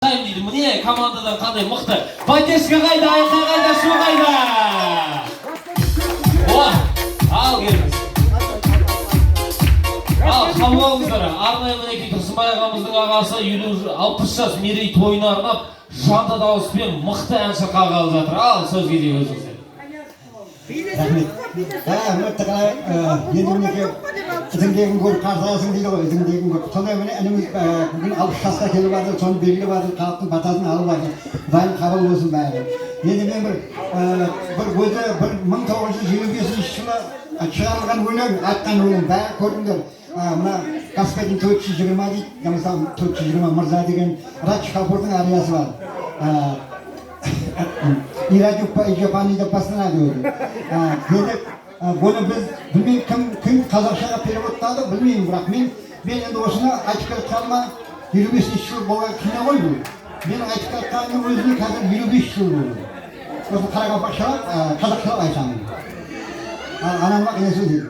Deydi, niye komandadan qanday mıqtı? Поддержка qayda, ayqa qayda, şu qayda. Oy, al geliniz. Al, qabulingizlar. Arnay Meneki Tursunbay ağamыздың ağası 60 жас мерей тойына арнап, жанды дауыспен мықты ән шырқағалы жатыр. Al, söz кезегі өзіңізде. Рахмет. Үмітті қалай, енді мінеке ізіңдегін көріп қарсыласың дейді ғой, ізіңдегін көріп. Сондай міне ініміз бүгін 60 жасқа келіп жатыр, соны белгілі жатыр, халықтың батасын алып жатыр. Құдайым қабыл болсын бәрі. Енді мен бір өзі 1925 жылы шығарылған өлең, айтқан өлең, бәрі көрдіңдер. Мына Каспийдің 420 дейді, мысалы 420 мырза деген Радж Капурдың ариясы бар. Ирапани деп бастырады өзі. Бұны біз білмеймін кім қазақшаға переводтады, білмеймін, бірақ мен енді осыны айтып келіп қалма 25 жыл болған кино ғой бұл. Мен айтып келіп қалғанның өзіне қазір 25 жыл болды. Осы қарақалпақшалап, қазақшалап айтамын. Анамға не сөз еді?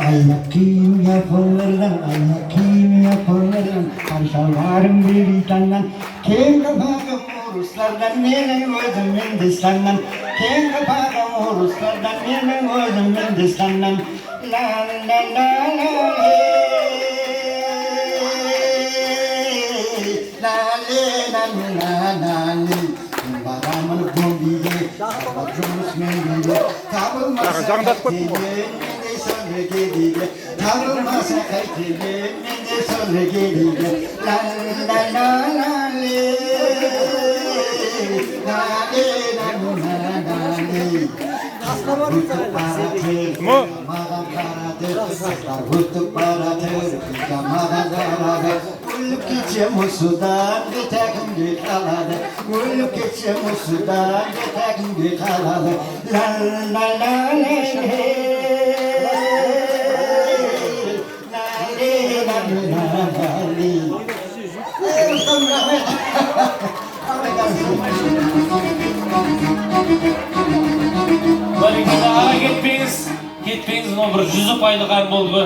Ayakkim yapılırdan, karşalarım bir itandan, kim kapağım Ruslardan, benim özüm Hindistan'dan, kim kapağım Ruslardan, benim özüm Hindistan'dan, la la la la la la la baramın bombiye, babacımız mendiye, tabılmasa kayteye, sonra geliyle, tabılmasa kayteye, sonra geliyle, la la la la le, la le la la le. Hutuk paratır, mağam paratır, hutuk paratır, mağam paratır. Gülüp geçe musudan, betekin gül kaladı. Gülüp geçe musudan, betekin gül kaladı. La la la la Ketpеңіз, но бір 100 пайдық ән болды.